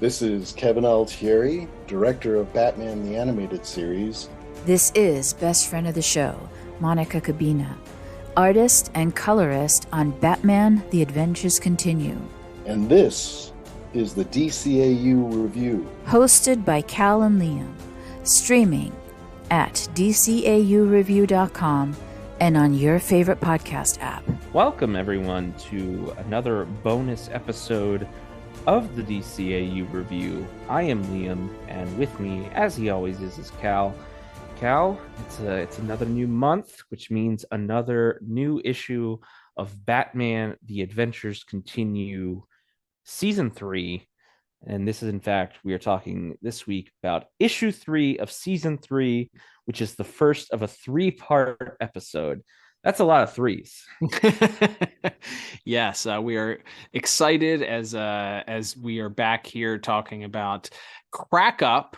This is Kevin Altieri, director of Batman the Animated Series. This is best friend of the show, Monica Kubina, artist and colorist on Batman The Adventures Continue. And this is the DCAU Review, hosted by Cal and Liam, streaming at DCAUreview.com and on your favorite podcast app. Welcome, everyone, to another bonus episode of the DCAU Review. I am Liam, and with me, as he always is Cal. Cal, it's another new month, which means another new issue of Batman The Adventures Continue Season 3. And this is, in fact, we are talking this week about issue 3 of Season 3, which is the first of a 3-part episode. That's a lot of threes. Yes, we are excited as we are back here talking about Crack Up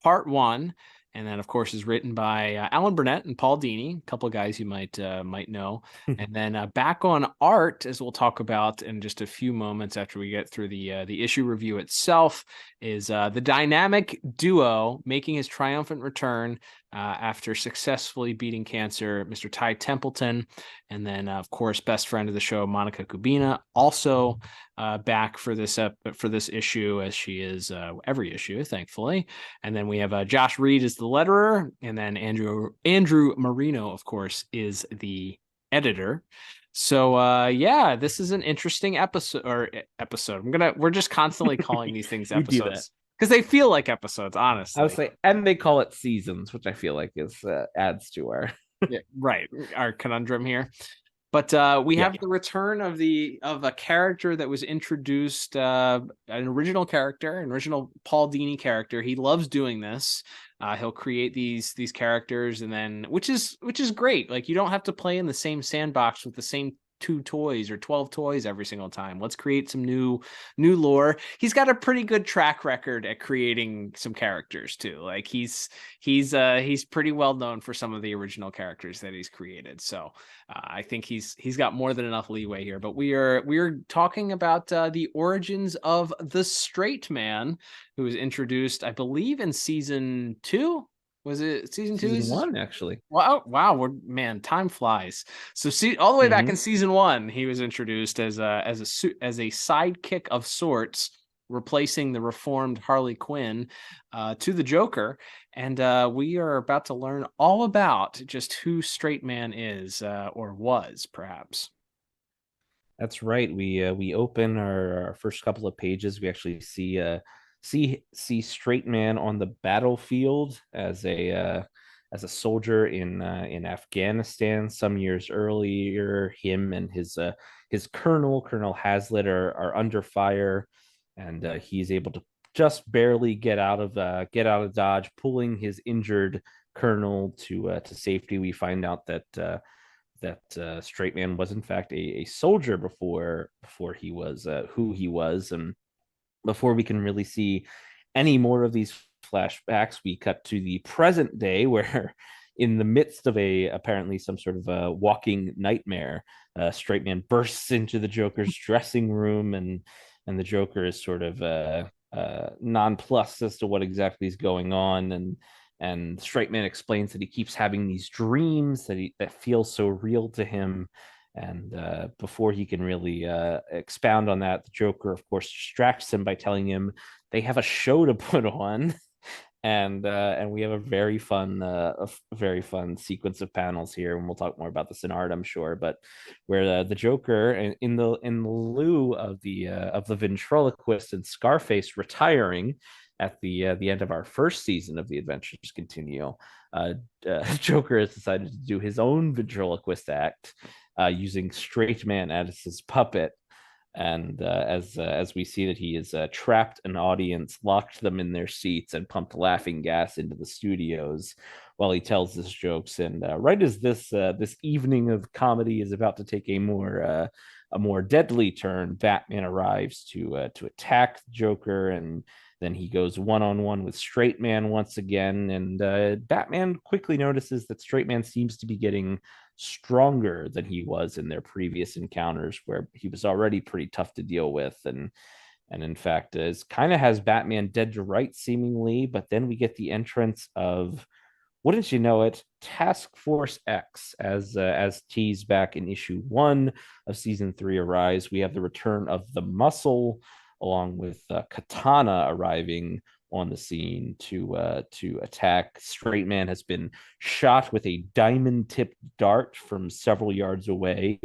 Part 1. And then, of course, is written by Alan Burnett and Paul Dini, a couple of guys you might know. And then back on art, as we'll talk about in just a few moments after we get through the issue review itself, is the dynamic duo making his triumphant return after successfully beating cancer, Mr. Ty Templeton. And then, of course, best friend of the show, Monica Kubina, also back for this issue, as she is every issue, thankfully. And then we have Josh Reed as the letterer, and then Andrew Marino, of course, is the editor. So yeah, this is an interesting episode. We're just constantly calling these things episodes because they feel like episodes, honestly. I would say, and they call it seasons, which I feel like is adds to our our conundrum here. But we have the return of a character that was introduced, an original character, an original Paul Dini character. He loves doing this. He'll create these characters, and then which is great. Like, you don't have to play in the same sandbox with the same 2 toys or 12 toys every single time. Let's create some new lore. He's got a pretty good track record at creating some characters too. Like, he's pretty well known for some of the original characters that he's created. So I think he's got more than enough leeway here. But we are talking about the origins of the Straightman, who was introduced, I believe, in season 2. Was it season 2? Season 1, actually. Wow! Time flies. So all the way back in season 1, he was introduced as a sidekick of sorts, replacing the reformed Harley Quinn to the Joker. And we are about to learn all about just who Straightman is, or was, perhaps. That's right. We open our first couple of pages. We actually see Straightman on the battlefield as a soldier in Afghanistan. Some years earlier, him and his Colonel Hazlitt are under fire, and he's able to just barely get out of Dodge, pulling his injured colonel to safety. We find out that Straightman was in fact a soldier before he was who he was. And before we can really see any more of these flashbacks, we cut to the present day, where in the midst of apparently some sort of a walking nightmare, Straightman bursts into the Joker's dressing room, and the Joker is sort of nonplussed as to what exactly is going on. And Straightman explains that he keeps having these dreams that feel so real to him. And before he can really expound on that, the Joker, of course, distracts him by telling him they have a show to put on, and we have a very fun sequence of panels here, and we'll talk more about this in art, I'm sure. But where the Joker, in the lieu of the ventriloquist and Scarface retiring at the end of our first season of The Adventures Continue, Joker has decided to do his own ventriloquist act, using Straightman as his puppet. And as we see that he has trapped an audience, locked them in their seats, and pumped laughing gas into the studios while he tells his jokes. And right as this evening of comedy is about to take a more deadly turn, Batman arrives to attack the Joker, and then he goes one-on-one with Straightman once again. And Batman quickly notices that Straightman seems to be getting stronger than he was in their previous encounters, where he was already pretty tough to deal with. And and in fact is kind of has Batman dead to rights seemingly. But then we get the entrance of, wouldn't you know it, Task Force X, as teased back in issue 1 of season 3 Arise. We have the return of the Muscle, along with Katana arriving on the scene to attack. Straightman has been shot with a diamond-tipped dart from several yards away.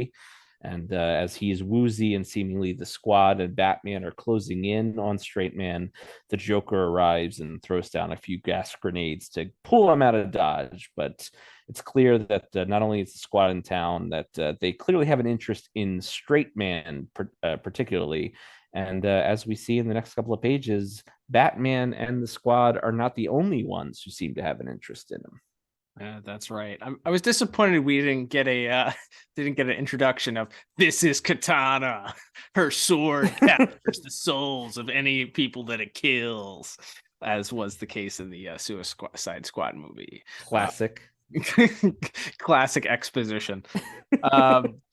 And as he is woozy and seemingly the Squad and Batman are closing in on Straightman, the Joker arrives and throws down a few gas grenades to pull him out of dodge. But it's clear that not only is the Squad in town, that they clearly have an interest in Straightman particularly. And as we see in the next couple of pages, Batman and the Squad are not the only ones who seem to have an interest in him. That's right. I was disappointed we didn't get an introduction of, this is Katana. Her sword captures the souls of any people that it kills, as was the case in the Suicide Squad movie. Classic. Classic exposition.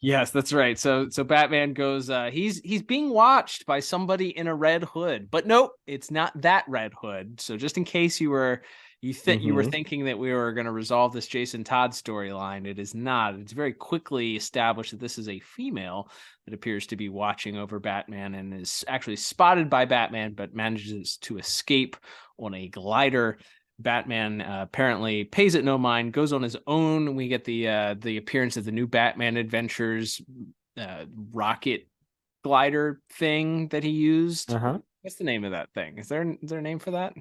Yes, that's right. So Batman goes, he's being watched by somebody in a red hood, but nope, it's not that red hood. So just in case you were thinking that we were going to resolve this Jason Todd storyline, it is not. It's very quickly established that this is a female that appears to be watching over Batman and is actually spotted by Batman, but manages to escape on a glider. Batman apparently pays it no mind, goes on his own. We get the appearance of the new Batman Adventures rocket glider thing that he used. What's the name of that thing? Is there a name for that?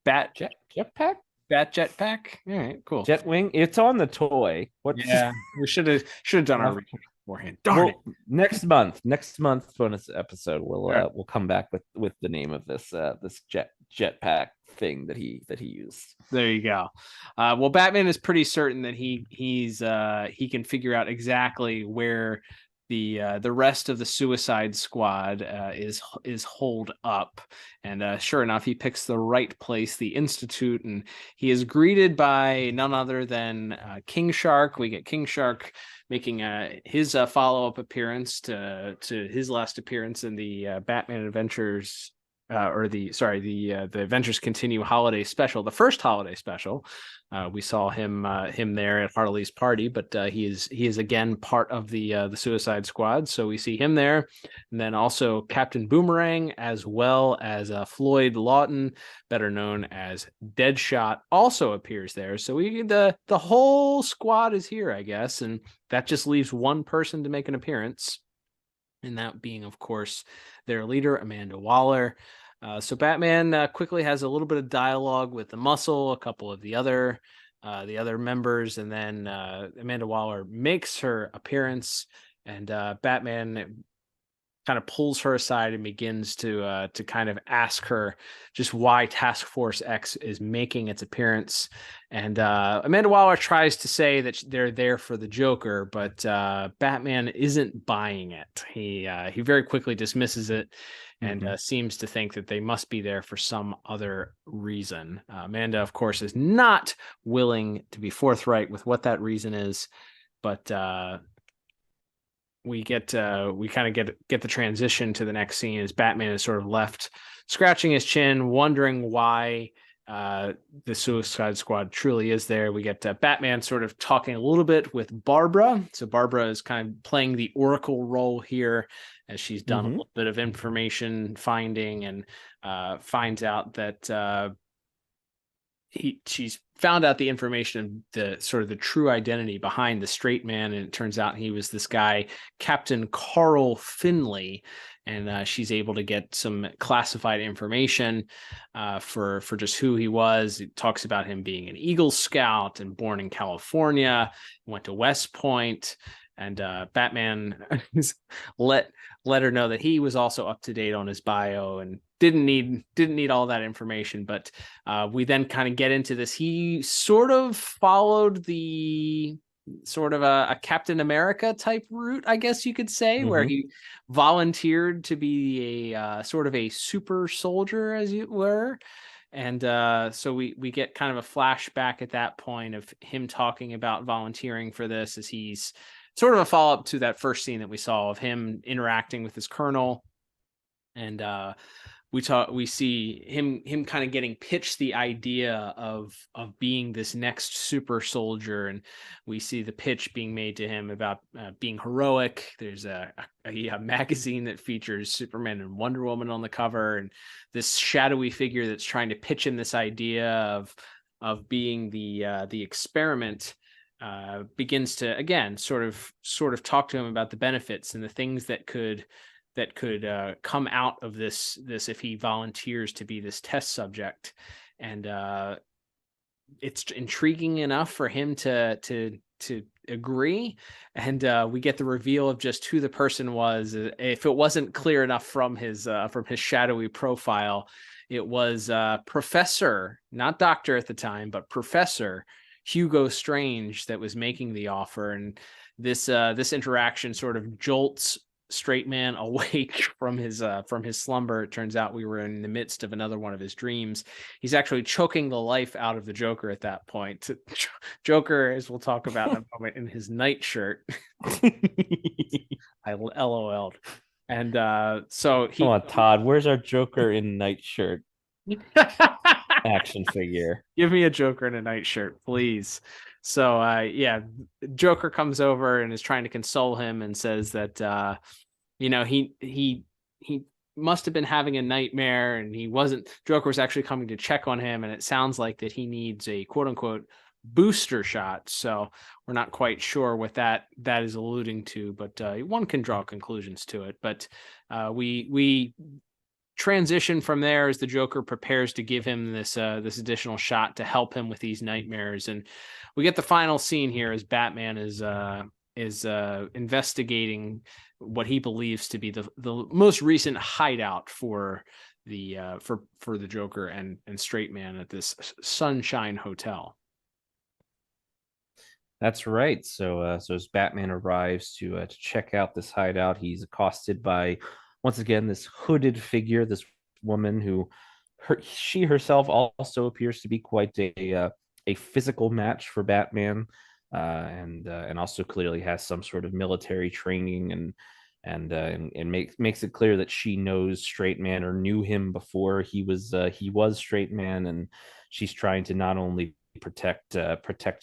Jetpack? Bat jetpack. All right, cool. Jetwing. It's on the toy. Yeah, we should have done our research beforehand. Darn it. Next month's bonus episode, we'll come back with the name of this jetpack thing that he used. There you go. Well, Batman is pretty certain that he can figure out exactly where the rest of the Suicide Squad is holed up, and sure enough, he picks the right place, the Institute, and he is greeted by none other than King Shark. We get King Shark making his follow-up appearance to his last appearance in the Batman Adventures. The Adventures Continue holiday special, the first holiday special. We saw him there at Harley's party, but he is again part of the Suicide Squad. So we see him there, and then also Captain Boomerang, as well as Floyd Lawton, better known as Deadshot, also appears there. So the whole squad is here, I guess, and that just leaves one person to make an appearance, and that being, of course, their leader, Amanda Waller. So Batman quickly has a little bit of dialogue with the Muscle, a couple of the other members, and then Amanda Waller makes her appearance, and Batman kind of pulls her aside and begins to kind of ask her just why Task Force X is making its appearance. And Amanda Waller tries to say that they're there for the Joker, but Batman isn't buying it. He very quickly dismisses it and seems to think that they must be there for some other reason. Amanda, of course, is not willing to be forthright with what that reason is, but we kind of get the transition to the next scene as Batman is sort of left scratching his chin, wondering why the Suicide Squad truly is there. We get Batman sort of talking a little bit with Barbara. So Barbara is kind of playing the Oracle role here, as she's done a little bit of information finding and finds out that she's found out the information, the sort of the true identity behind the Straightman, and it turns out he was this guy, Captain Carl Finley, and she's able to get some classified information for just who he was. It talks about him being an Eagle Scout and born in California, went to West Point, and Batman let her know that he was also up to date on his bio and didn't need all that information. But we then kind of get into this. He sort of followed the sort of a Captain America type route, I guess you could say, where he volunteered to be a sort of a super soldier, as it were. And so we get kind of a flashback at that point of him talking about volunteering for this, as he's sort of a follow-up to that first scene that we saw of him interacting with his colonel. And we see him kind of getting pitched the idea of being this next super soldier, and we see the pitch being made to him about being heroic. There's a magazine that features Superman and Wonder Woman on the cover, and this shadowy figure that's trying to pitch him this idea of being the experiment begins to again sort of talk to him about the benefits and the things that could come out of this if he volunteers to be this test subject. And it's intriguing enough for him to agree. And we get the reveal of just who the person was. If it wasn't clear enough from his shadowy profile, it was Professor, not doctor at the time, but Professor Hugo Strange that was making the offer. And this interaction sort of jolts Straightman awake from his slumber. It turns out we were in the midst of another one of his dreams. He's actually choking the life out of the Joker at that point. Joker, as we'll talk about in a moment, in his nightshirt. I LOL'd. And so he... Come on, Todd, where's our Joker in nightshirt action figure? Give me a Joker in a nightshirt, please. So Joker comes over and is trying to console him and says that he must have been having a nightmare, and Joker was actually coming to check on him, and it sounds like that he needs a quote unquote booster shot. So we're not quite sure what that is alluding to, but one can draw conclusions to it. But we transition from there as the Joker prepares to give him this additional shot to help him with these nightmares. And we get the final scene here as Batman is investigating what he believes to be the most recent hideout for the Joker and Straightman at this Sunshine Hotel. That's right. So as Batman arrives to check out this hideout, he's accosted by, once again, this hooded figure, this woman who she herself also appears to be quite a physical match for Batman, and also clearly has some sort of military training, and makes it clear that she knows Straightman or knew him before he was Straightman, and she's trying to not only protect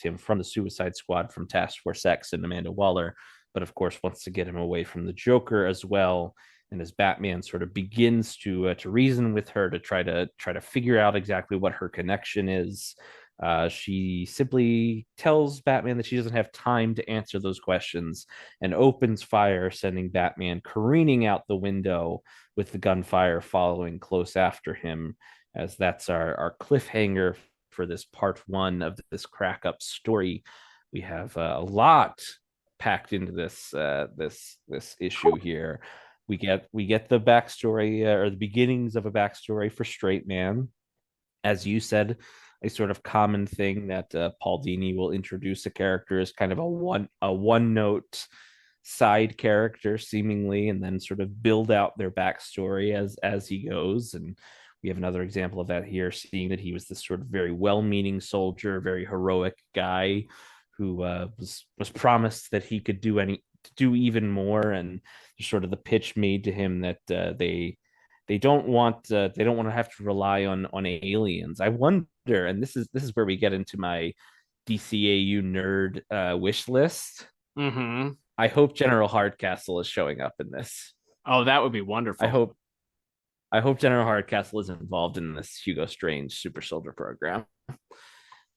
him from the Suicide Squad, from Task Force X and Amanda Waller, but of course wants to get him away from the Joker as well. And as Batman sort of begins to reason with her to try to figure out exactly what her connection is, she simply tells Batman that she doesn't have time to answer those questions and opens fire, sending Batman careening out the window, with the gunfire following close after him. As that's our cliffhanger for this part one of this crack up story. We have a lot packed into this issue here. We get the backstory, or the beginnings of a backstory for Straightman. As you said, a sort of common thing that Paul Dini will introduce a character as kind of a one note side character seemingly, and then sort of build out their backstory as he goes. And we have another example of that here, seeing that he was this sort of very well-meaning soldier, very heroic guy who was promised that he could do even more, and sort of the pitch made to him that they don't want to have to rely on aliens. I wonder, and this is where we get into my DCAU nerd wish list. Mm-hmm. I hope General Hardcastle is showing up in this. Oh, that would be wonderful. I hope General Hardcastle is involved in this Hugo Strange super soldier program,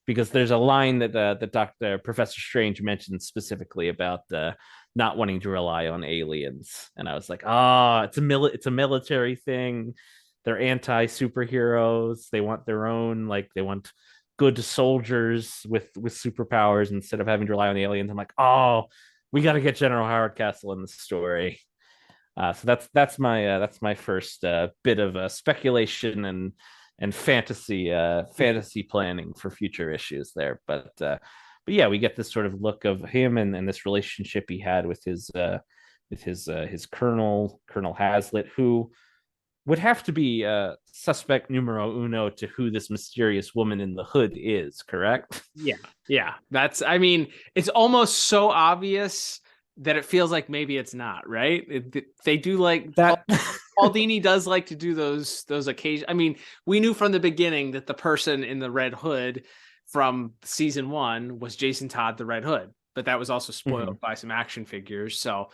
because there's a line that Professor Strange mentioned specifically about not wanting to rely on aliens, and I was like, it's a military thing. They're anti-superheroes. They want their own, they want good soldiers with superpowers instead of having to rely on the aliens. I'm like, we got to get General Hardcastle in the story. So that's my first bit of speculation and fantasy planning for future issues there. But yeah, we get this sort of look of him and this relationship he had with his Colonel Hazlitt, who would have to be suspect numero uno to who this mysterious woman in the hood is, correct? Yeah. It's almost so obvious that it feels like maybe it's not, right? They do like that. Paul Dini does like to do those occasions. I mean, we knew from the beginning that the person in the red hood from season 1 was Jason Todd, the Red Hood, but that was also spoiled by some action figures. So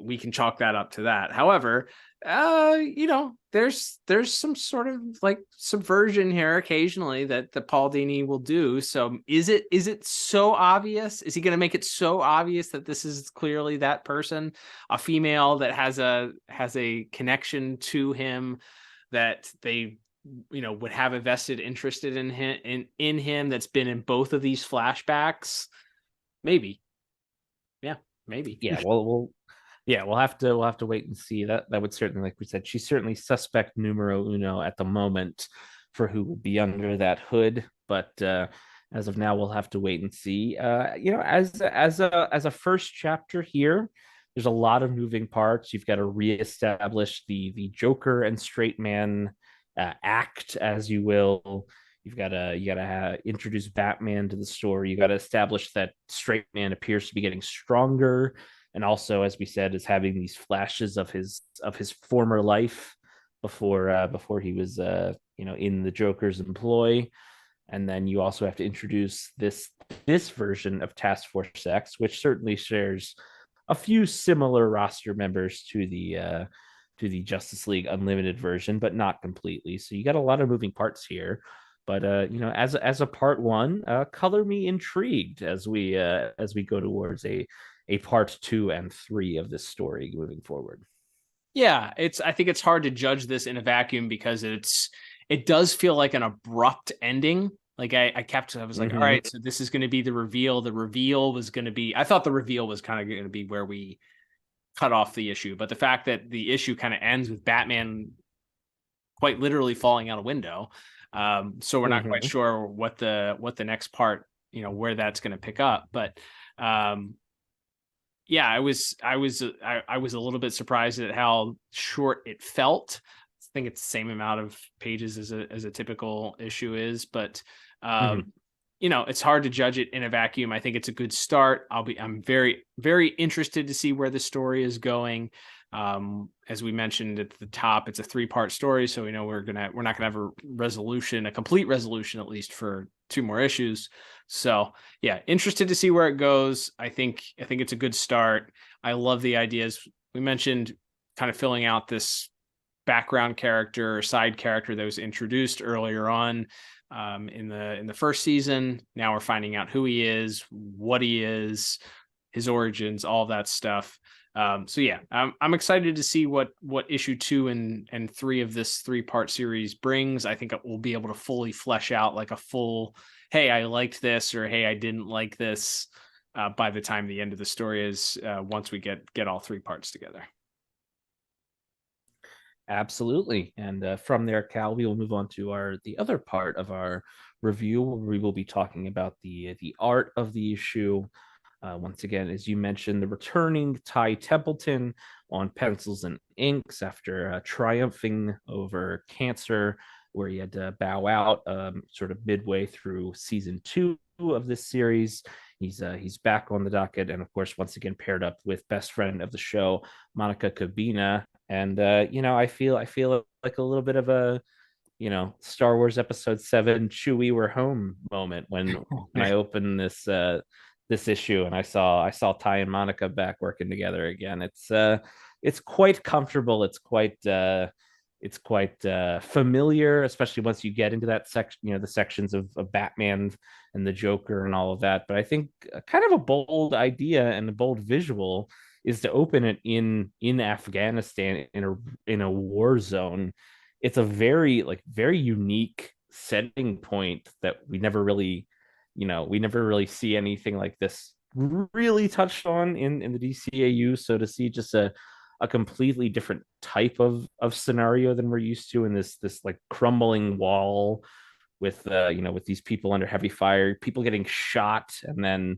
we can chalk that up to that. However, there's some sort of like subversion here occasionally that the Paul Dini will do. So is it so obvious? Is he going to make it so obvious that this is clearly that person, a female that has a connection to him, that they would have a vested interest in him that's been in both of these flashbacks? Maybe. Yeah, maybe. Yeah, we'll have to wait and see. That would certainly, like we said, she's certainly suspect numero uno at the moment for who would be under that hood. But as of now, we'll have to wait and see. As a first chapter here, there's a lot of moving parts. You've got to reestablish the Joker and Straightman act, as you will. You gotta introduce Batman to the story. You gotta establish that Straightman appears to be getting stronger, and also, as we said, is having these flashes of his former life before he was in the Joker's employ. And then you also have to introduce this version of Task Force X, which certainly shares a few similar roster members to the Justice League Unlimited version, but not completely. So you got a lot of moving parts here. But as a part 1, color me intrigued as we go towards a part 2 and 3 of this story moving forward. Yeah, I think it's hard to judge this in a vacuum because it does feel like an abrupt ending. Like I was like, all right, so this is going to be the reveal. The reveal was going to be, I thought the reveal was kind of going to be where we cut off the issue, but the fact that the issue kind of ends with Batman quite literally falling out a window. So we're not quite sure what the next part, where that's going to pick up. But yeah, I was a little bit surprised at how short it felt. I think it's the same amount of pages as a typical issue is, but it's hard to judge it in a vacuum. I think it's a good start. I'm very, very interested to see where the story is going. As we mentioned at the top, it's a 3-part story, so we know we're not gonna have a complete resolution, at least for 2 more issues. So yeah, interested to see where it goes. I think it's a good start. I love the ideas we mentioned, kind of filling out this background character or side character that was introduced earlier on in the first season. Now we're finding out who he is, what he is, his origins, all that stuff. So yeah, I'm excited to see what issue 2 and 3 of this 3-part series brings. I think we'll be able to fully flesh out like a full, hey, I liked this, or hey, I didn't like this, by the time the end of the story is, once we get all 3 parts together. Absolutely. And from there, Cal, we will move on to the other part of our review, where we will be talking about the art of the issue. Once again, as you mentioned, the returning Ty Templeton on pencils and inks after triumphing over cancer, where he had to bow out sort of midway through season 2 of this series. He's back on the docket, and of course, once again paired up with best friend of the show, Monica Kubina. And I feel like a little bit of a Star Wars Episode 7 Chewie, we're home moment when I opened this issue and I saw Ty and Monica back working together again. It's quite comfortable. It's quite familiar, especially once you get into that section, the sections of Batman and the Joker and all of that. But I think kind of a bold idea and a bold visual is to open it in Afghanistan in a war zone. It's a very unique setting point that we never really see anything like this really touched on in the DCAU. So to see just a completely different type of scenario than we're used to in this like crumbling wall with these people under heavy fire, people getting shot, and then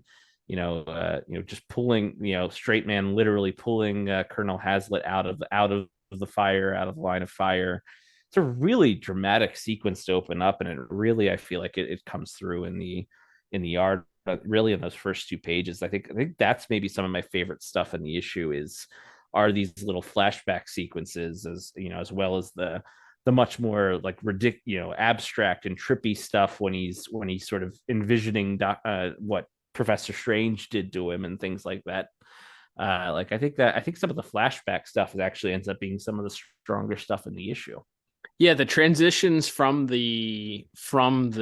just pulling, Straightman literally pulling Colonel Hazlitt out of the fire, out of the line of fire. It's a really dramatic sequence to open up, and it really, I feel like it comes through in the art but really in those first 2 pages, I think that's maybe some of my favorite stuff in the issue are these little flashback sequences, as you know, as well as the much more like ridiculous, abstract and trippy stuff when he's sort of envisioning what Professor Strange did to him and things like that. I think some of the flashback stuff actually ends up being some of the stronger stuff in the issue. Yeah, the transitions from the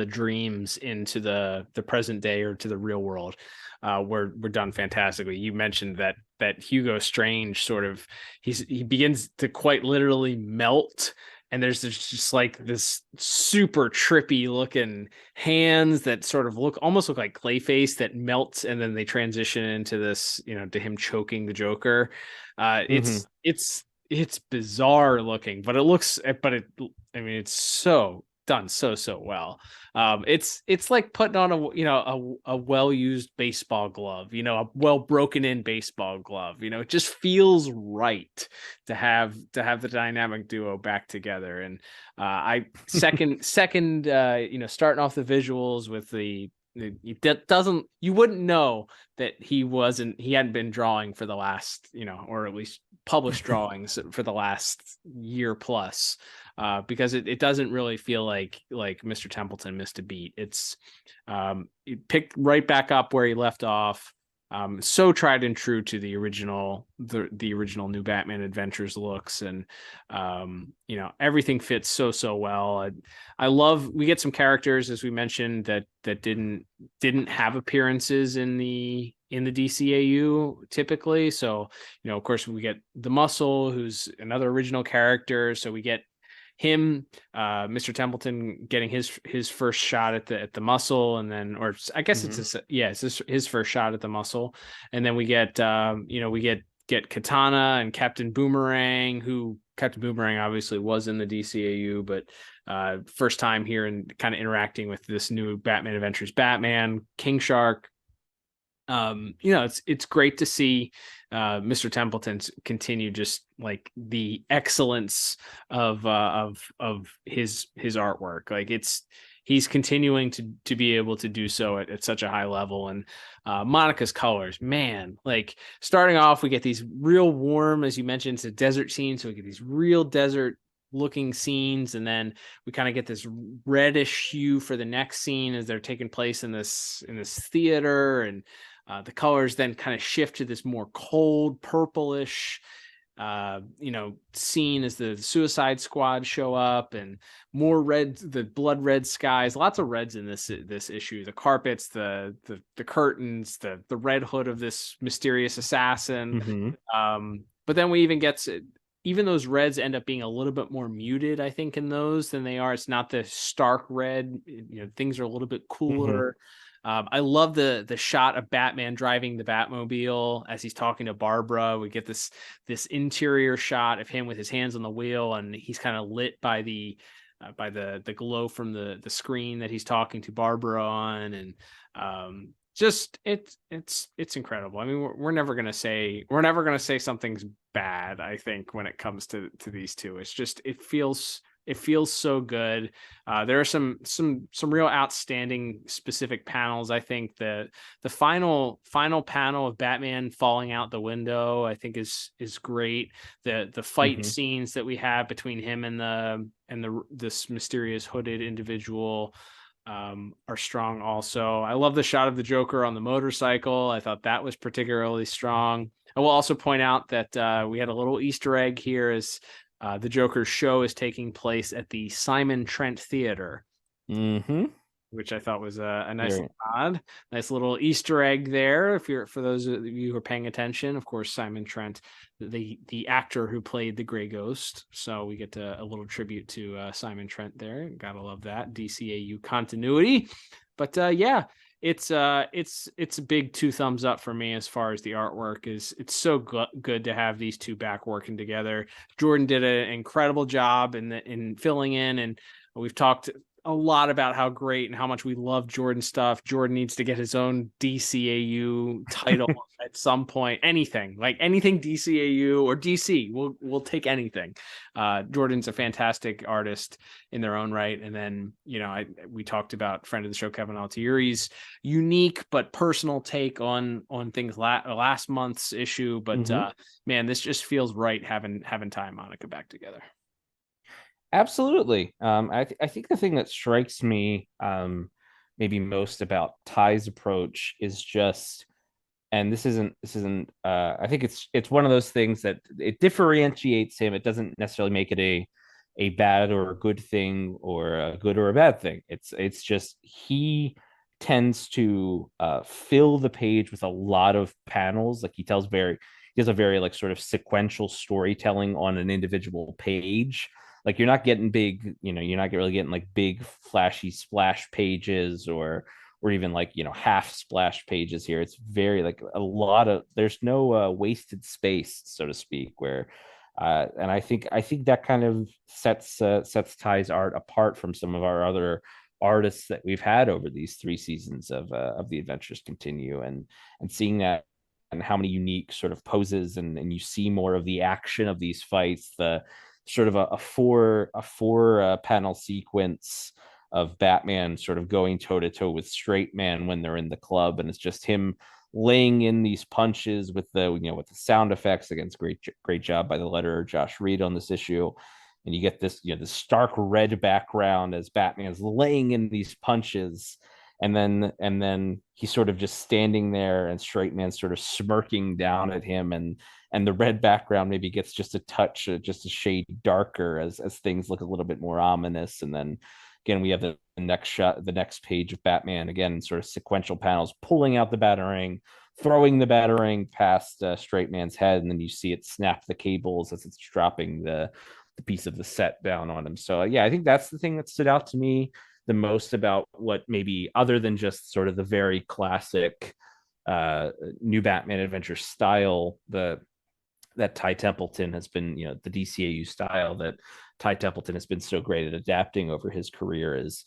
dreams into the present day or to the real world were done fantastically. You mentioned that Hugo Strange sort of he begins to quite literally melt, and there's just like this super trippy looking hands that sort of almost look like Clayface that melts, and then they transition into this, to him choking the Joker. It's bizarre looking, but it's so done so well. It's like putting on a well-used baseball glove, a well broken in baseball glove. It just feels right to have the dynamic duo back together. And second, starting off the visuals with you wouldn't know that he hadn't been drawing for the last, or at least published drawings for the last year plus, because it doesn't really feel like Mr. Templeton missed a beat. It's he picked right back up where he left off. So tried and true to the original New Batman Adventures looks, and everything fits so well. I love, we get some characters, as we mentioned, that didn't have appearances in the DCAU typically. So of course we get the Muscle, who's another original character. So we get him, Mr. Templeton getting his first shot at the Muscle, and then, or I guess it's his first shot at the Muscle, and then we get get Katana and Captain Boomerang, who Captain Boomerang obviously was in the DCAU, but first time here and kind of interacting with this new Batman Adventures Batman, King Shark. It's great to see Mr. Templeton's continue just like the excellence of his artwork. Like he's continuing to be able to do so at such a high level. And Monica's colors, man, like starting off, we get these real warm, as you mentioned, it's a desert scene. So we get these real desert looking scenes, and then we kind of get this reddish hue for the next scene as they're taking place in this theater, and the colors then kind of shift to this more cold purplish scene as the Suicide Squad show up, and more red, the blood red skies, lots of reds in this issue, the carpets, the curtains, the red hood of this mysterious assassin. But then we even get even those reds end up being a little bit more muted, I think, in those than they are. It's not the stark red. Things are a little bit cooler. I love the shot of Batman driving the Batmobile as he's talking to Barbara. We get this interior shot of him with his hands on the wheel, and he's kind of lit by the glow from the screen that he's talking to Barbara on, and just it's incredible. I mean, we're never gonna say something's bad, I think, when it comes to these two. It's just it feels so good. There are some real outstanding specific panels. I think the final panel of Batman falling out the window, I think is great. The fight scenes that we have between him and this mysterious hooded individual are strong also. I love the shot of the Joker on the motorcycle. I thought that was particularly strong. I will also point out that we had a little Easter egg here as the Joker's show is taking place at the Simon Trent Theater, which I thought was a nice nod, nice little Easter egg there. For those of you who are paying attention, of course, Simon Trent, the actor who played the Gray Ghost. So we get a little tribute to Simon Trent there. Gotta love that DCAU continuity. But yeah. It's a big 2 thumbs up for me as far as the artwork is. It's so good to have these two back working together. Jordan did an incredible job in filling in, and we've talked a lot about how great and how much we love Jordan stuff. Jordan needs to get his own DCAU title at some point. Anything DCAU or DC, we'll take anything. Jordan's a fantastic artist in their own right. And then, we talked about friend of the show, Kevin Altieri's unique but personal take on things last month's issue. But man, this just feels right having Ty and Monica back together. Absolutely. I think the thing that strikes me maybe most about Ty's approach is just, and this isn't I think it's one of those things that it differentiates him. It doesn't necessarily make it a bad or a good thing, or a good or a bad thing. It's just he tends to fill the page with a lot of panels. Like he has a very like sort of sequential storytelling on an individual page. Like you're not getting big, you're not really getting like big flashy splash pages or even like, half splash pages here. It's very like there's no wasted space, so to speak, where and I think that kind of sets Ty's art apart from some of our other artists that we've had over these 3 seasons of the Adventures Continue, and seeing that and how many unique sort of poses, and you see more of the action of these fights, the sort of a four panel sequence of Batman sort of going toe to toe with Straightman when they're in the club, and it's just him laying in these punches with the with the sound effects. Again, great job by the letterer Josh Reed on this issue. And you get this this stark red background as Batman is laying in these punches, and then he's sort of just standing there, and Straightman sort of smirking down at him, and the red background maybe gets just a touch, just a shade darker as things look a little bit more ominous. And then again, we have the next shot, the next page of Batman, again, sort of sequential panels, pulling out the Batarang, throwing the Batarang past Straightman's head, and then you see it snap the cables as it's dropping the piece of the set down on him. So yeah, I think that's the thing that stood out to me the most about what, maybe other than just sort of the very classic New Batman Adventure style, that Ty Templeton has been, the DCAU style that Ty Templeton has been so great at adapting over his career, is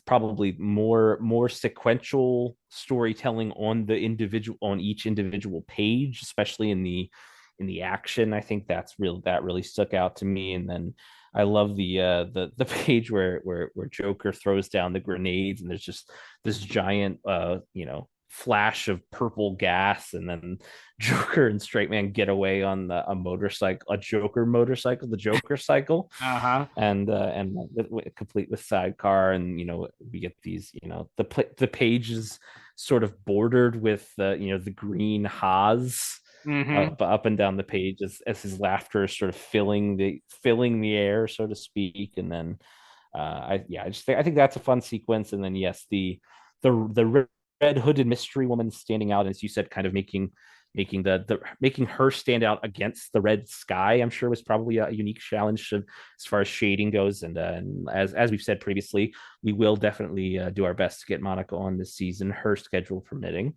probably more sequential storytelling on each individual page, especially in the action. I think that really stuck out to me. And then I love the page where Joker throws down the grenades, and there's just this giant flash of purple gas, and then Joker and Straightman get away on a motorcycle, a Joker motorcycle, the Joker cycle, and complete with sidecar. And we get these, the pages sort of bordered with the green Haas up and down the page as his laughter is sort of filling the air, so to speak. And then I think that's a fun sequence. And then yes, the red hooded mystery woman standing out, as you said, kind of making her stand out against the red sky, I'm sure was probably a unique challenge as far as shading goes. And as we've said previously, we will definitely do our best to get Monica on this season, her schedule permitting.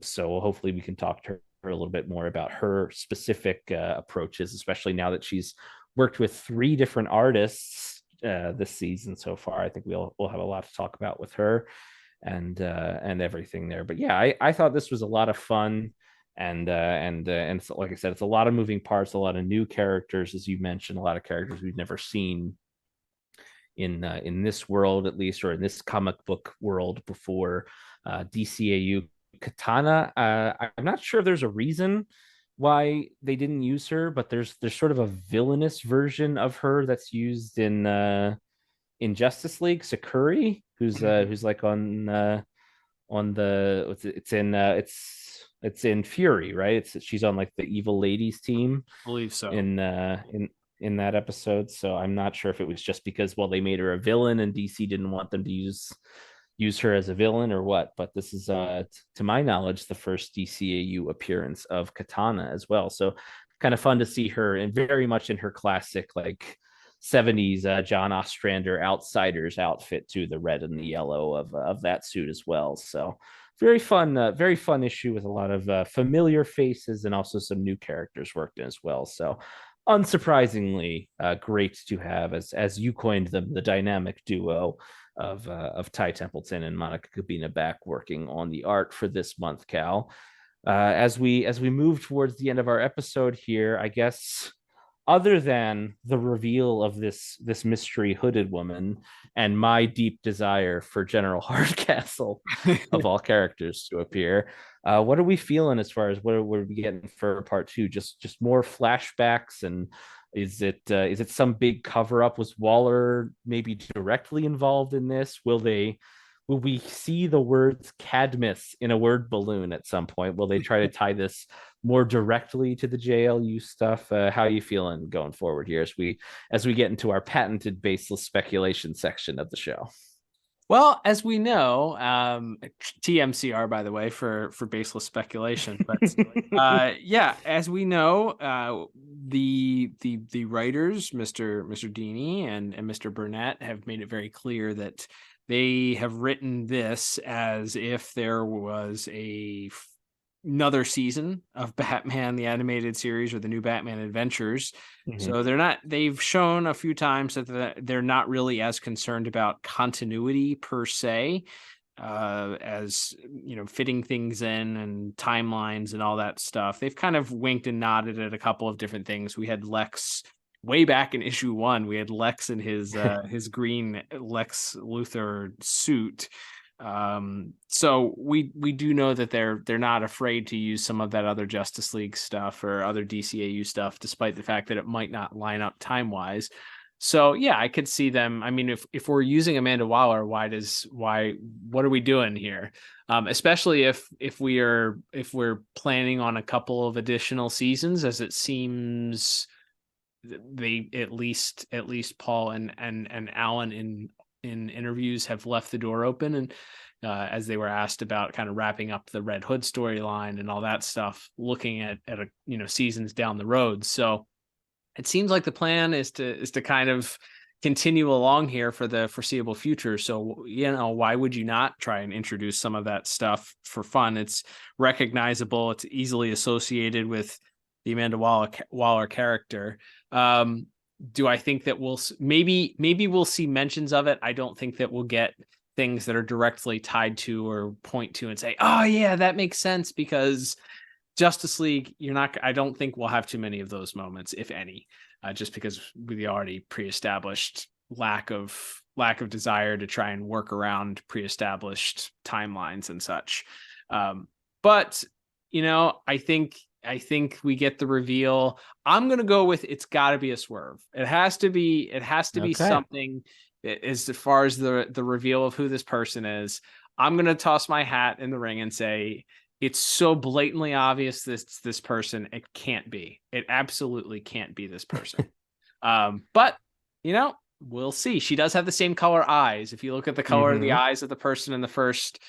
So hopefully we can talk to her a little bit more about her specific approaches, especially now that she's worked with 3 different artists this season so far. I think we'll have a lot to talk about with her and everything there. But yeah, I thought this was a lot of fun, and so, like I said, it's a lot of moving parts, a lot of new characters, as you mentioned, a lot of characters we've never seen in this world, at least, or in this comic book world before. DCAU Katana, I'm not sure if there's a reason why they didn't use her, but there's sort of a villainous version of her that's used in Justice League, Sakuri, who's like on the it's in Fury, right? She's on like the evil ladies team, I believe so, in that episode. So I'm not sure if it was just because, well, they made her a villain and DC didn't want them to use her as a villain or what. But this is to my knowledge the first DCAU appearance of Katana as well, so kind of fun to see her, and very much in her classic like 70s John Ostrander Outsiders outfit too, the red and the yellow of that suit as well. So very fun issue with a lot of familiar faces and also some new characters worked in as well. So unsurprisingly, great to have, as you coined them, the dynamic duo of Ty Templeton and Monica Kubina back working on the art for this month, Cal. As we move towards the end of our episode here, I guess, other than the reveal of this mystery hooded woman and my deep desire for General Hardcastle of all characters to appear, what are we feeling as far as what are we getting for part two? Just more flashbacks, and is it some big cover up? Was Waller maybe directly involved in this? Will we see the words Cadmus in a word balloon at some point? Will they try to tie this more directly to the JLU stuff? How are you feeling going forward here as we get into our patented baseless speculation section of the show? Well, as we know, TMCR, by the way, for baseless speculation, but yeah, as we know, the writers, Mr. Dini and Mr. Burnett, have made it very clear that they have written this as if there was another season of Batman the Animated Series or the New Batman Adventures. Mm-hmm. So they've shown a few times that they're not really as concerned about continuity per se, as fitting things in and timelines and all that stuff. They've kind of winked and nodded at a couple of different things. We had Lex way back in issue 1. We had Lex in his his green Lex Luthor suit. So we do know that they're not afraid to use some of that other Justice League stuff or other DCAU stuff, despite the fact that it might not line up time-wise. So yeah, I could see them. I mean, if we're using Amanda Waller, what are we doing here? Especially if we're planning on a couple of additional seasons, as it seems they at least Paul and Alan in interviews have left the door open, and as they were asked about kind of wrapping up the Red Hood storyline and all that stuff, looking at seasons down the road. So it seems like the plan is to kind of continue along here for the foreseeable future. So, why would you not try and introduce some of that stuff for fun? It's recognizable. It's easily associated with the Amanda Waller character. Do I think that maybe we'll see mentions of it? I don't think that we'll get things that are directly tied to or point to and say, oh yeah, that makes sense, because Justice League, I don't think we'll have too many of those moments, if any, just because we already pre-established lack of desire to try and work around pre-established timelines and such. But I think we get the reveal. I'm going to go with it's got to be a swerve. It has to be something as far as the reveal of who this person is. I'm going to toss my hat in the ring and say it's so blatantly obvious this person. It can't be. It absolutely can't be this person. But we'll see. She does have the same color eyes. If you look at the color of the eyes of the person in the first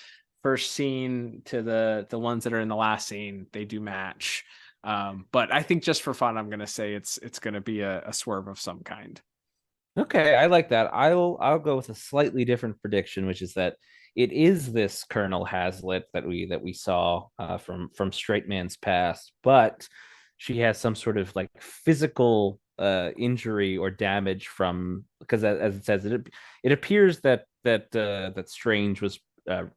scene to the ones that are in the last scene, they do match. But I think just for fun, I'm going to say it's going to be a swerve of some kind. Okay, I like that. I'll go with a slightly different prediction, which is that it is this Colonel Hazlitt that we saw from Straightman's past, but she has some sort of like physical injury or damage from, because as it says, it appears that Strange was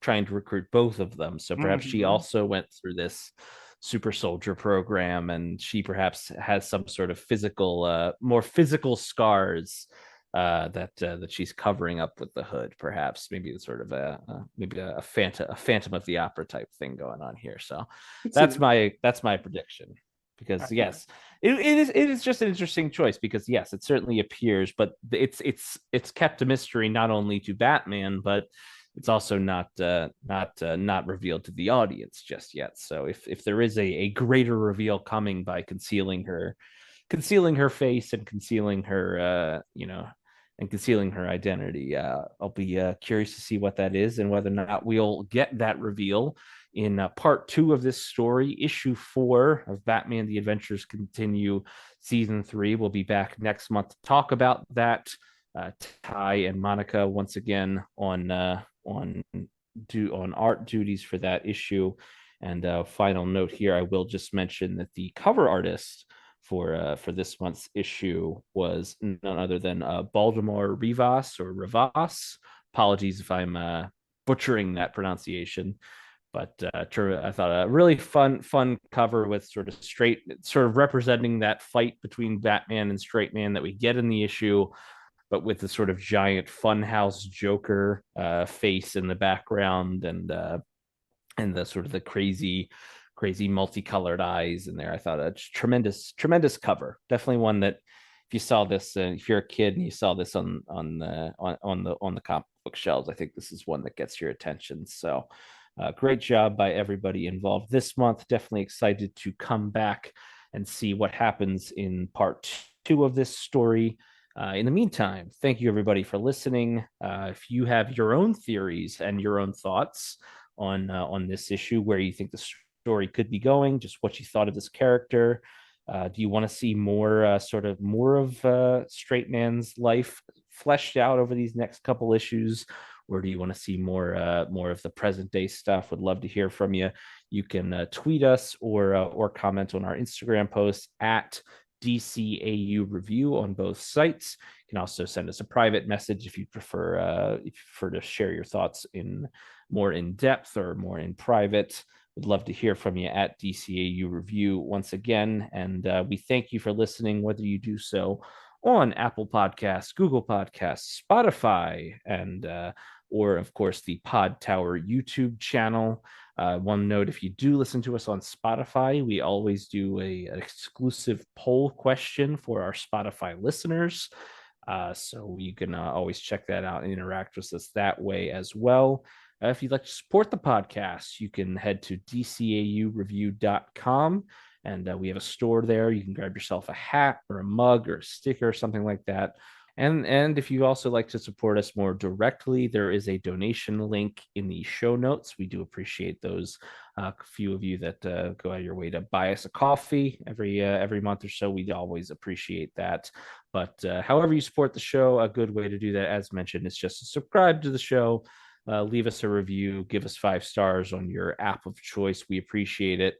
trying to recruit both of them. So perhaps she also went through this super soldier program, and she perhaps has some sort of more physical scars that she's covering up with the hood. Perhaps maybe it's sort of a Phantom of the Opera type thing going on here. So that's my prediction. Because yes, it is just an interesting choice, because yes, it certainly appears, but it's kept a mystery not only to Batman, but it's also not revealed to the audience just yet. So if there is a greater reveal coming by concealing her face and concealing her and concealing her identity, I'll be curious to see what that is, and whether or not we'll get that reveal in part 2 of this story, issue 4 of Batman the Adventures Continue season 3. We'll be back next month to talk about that. Ty and Monica once again on art duties for that issue. And final note here, I will just mention that the cover artist for this month's issue was none other than Baltimore Rivas or Rivas. Apologies if I'm butchering that pronunciation, but I thought a really fun cover with sort of representing that fight between Batman and Straightman that we get in the issue, but with the sort of giant funhouse Joker face in the background, and the sort of the crazy multicolored eyes in there. I thought a tremendous cover. Definitely one that if you saw this, if you're a kid and you saw this on the comic book shelves, I think this is one that gets your attention. So great job by everybody involved this month. Definitely excited to come back and see what happens in part 2 of this story. In the meantime, thank you everybody for listening. If you have your own theories and your own thoughts on this issue, where you think the story could be going, just what you thought of this character, do you want to see more of Straightman's life fleshed out over these next couple issues, or do you want to see more of the present day stuff? Would love to hear from you. You can tweet us or comment on our Instagram posts at DCAU Review on both sites. You can also send us a private message if you prefer to share your thoughts more in depth or more in private. Would love to hear from you at DCAU Review once again. And we thank you for listening, whether you do so on Apple Podcasts, Google Podcasts, Spotify, and or of course the Pod Tower YouTube channel. One note, if you do listen to us on Spotify, we always do an exclusive poll question for our Spotify listeners. So you can always check that out and interact with us that way as well. If you'd like to support the podcast, you can head to dcaureview.com, and we have a store there. You can grab yourself a hat or a mug or a sticker or something like that. And if you also like to support us more directly, there is a donation link in the show notes. We do appreciate those few of you that go out of your way to buy us a coffee every month or so. We always appreciate that. But however you support the show, a good way to do that, as mentioned, is just to subscribe to the show. Leave us a review, give us 5 stars on your app of choice. We appreciate it.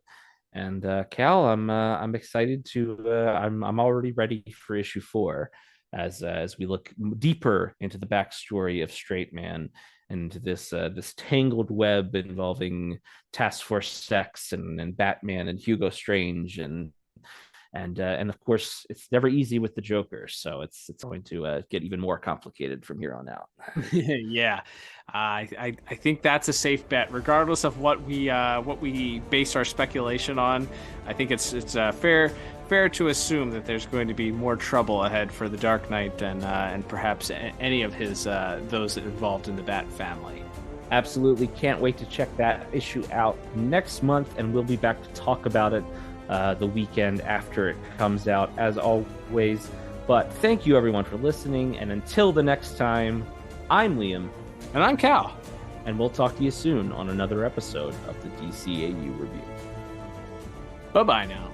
And Cal, I'm excited I'm already ready for issue 4 as we look deeper into the backstory of Straightman and this tangled web involving Task Force Sex and Batman and Hugo Strange and of course it's never easy with the Joker, so it's going to get even more complicated from here on out. Yeah, I think that's a safe bet, regardless of what we base our speculation on. I think it's fair to assume that there's going to be more trouble ahead for the Dark Knight and perhaps any of his those involved in the Bat family. Absolutely, can't wait to check that issue out next month, and we'll be back to talk about it the weekend after it comes out, as always. But thank you everyone for listening, and until the next time, I'm Liam. And I'm Cal. And we'll talk to you soon on another episode of the DCAU Review. Bye-bye now.